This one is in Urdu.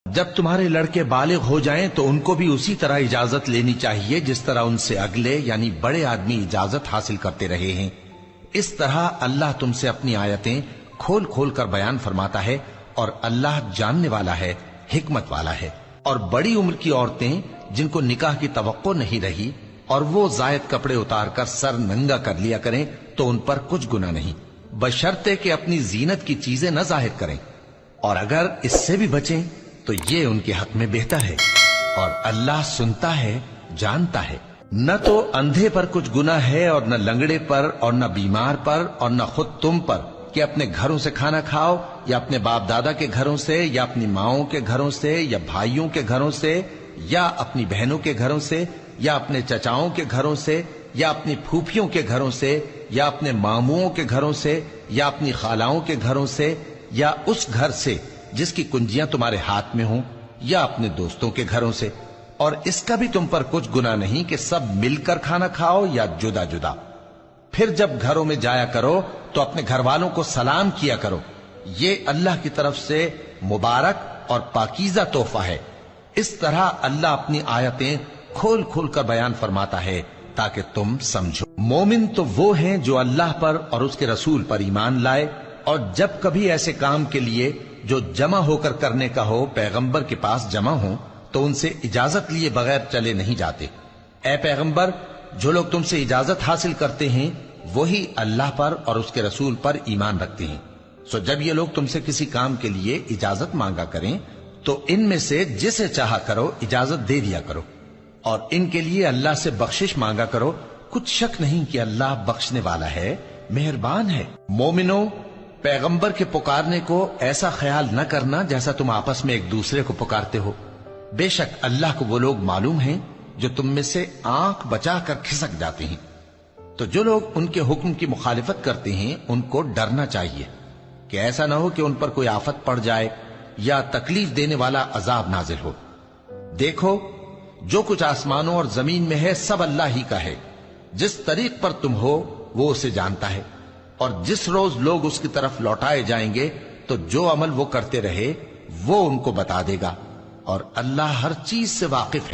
جب تمہارے لڑکے بالغ ہو جائیں تو ان کو بھی اسی طرح اجازت لینی چاہیے جس طرح ان سے اگلے یعنی بڑے آدمی اجازت حاصل کرتے رہے ہیں۔ اس طرح اللہ تم سے اپنی آیتیں کھول کھول کر بیان فرماتا ہے، اور اللہ جاننے والا ہے، حکمت والا ہے۔ اور بڑی عمر کی عورتیں جن کو نکاح کی توقع نہیں رہی اور وہ زائد کپڑے اتار کر سر ننگا کر لیا کریں تو ان پر کچھ گناہ نہیں، بشرطے کہ اپنی زینت کی چیزیں نہ ظاہر کریں، اور اگر اس سے بھی بچیں تو یہ ان کے حق میں بہتر ہے، اور اللہ سنتا ہے، جانتا ہے۔ نہ تو اندھے پر کچھ گناہ ہے اور نہ لنگڑے پر اور نہ بیمار پر اور نہ خود تم پر کہ اپنے گھروں سے کھانا کھاؤ، یا اپنے باپ دادا کے گھروں سے، یا اپنی ماؤں کے گھروں سے، یا بھائیوں کے گھروں سے، یا اپنی بہنوں کے گھروں سے، یا اپنے چچاؤں کے گھروں سے، یا اپنی پھوپھیوں کے گھروں سے، یا اپنے ماموؤں کے گھروں سے، یا اپنی خالاؤں کے گھروں سے، یا اس گھر سے جس کی کنجیاں تمہارے ہاتھ میں ہوں، یا اپنے دوستوں کے گھروں سے۔ اور اس کا بھی تم پر کچھ گناہ نہیں کہ سب مل کر کھانا کھاؤ یا جدا جدا۔ پھر جب گھروں میں جایا کرو تو اپنے گھر والوں کو سلام کیا کرو، یہ اللہ کی طرف سے مبارک اور پاکیزہ تحفہ ہے۔ اس طرح اللہ اپنی آیتیں کھول کھول کر بیان فرماتا ہے تاکہ تم سمجھو۔ مومن تو وہ ہیں جو اللہ پر اور اس کے رسول پر ایمان لائے، اور جب کبھی ایسے کام کے لیے جو جمع ہو کر کرنے کا ہو پیغمبر کے پاس جمع ہوں تو ان سے اجازت لیے بغیر چلے نہیں جاتے۔ اے پیغمبر، جو لوگ تم سے اجازت حاصل کرتے ہیں وہی اللہ پر اور اس کے رسول پر ایمان رکھتے ہیں۔ سو جب یہ لوگ تم سے کسی کام کے لیے اجازت مانگا کریں تو ان میں سے جسے چاہا کرو اجازت دے دیا کرو، اور ان کے لیے اللہ سے بخشش مانگا کرو، کچھ شک نہیں کہ اللہ بخشنے والا ہے، مہربان ہے۔ مومنو، پیغمبر کے پکارنے کو ایسا خیال نہ کرنا جیسا تم آپس میں ایک دوسرے کو پکارتے ہو۔ بے شک اللہ کو وہ لوگ معلوم ہیں جو تم میں سے آنکھ بچا کر کھسک جاتے ہیں۔ تو جو لوگ ان کے حکم کی مخالفت کرتے ہیں ان کو ڈرنا چاہیے کہ ایسا نہ ہو کہ ان پر کوئی آفت پڑ جائے یا تکلیف دینے والا عذاب نازل ہو۔ دیکھو، جو کچھ آسمانوں اور زمین میں ہے سب اللہ ہی کا ہے۔ جس طریق پر تم ہو وہ اسے جانتا ہے، اور جس روز لوگ اس کی طرف لوٹائے جائیں گے تو جو عمل وہ کرتے رہے وہ ان کو بتا دے گا، اور اللہ ہر چیز سے واقف ہے۔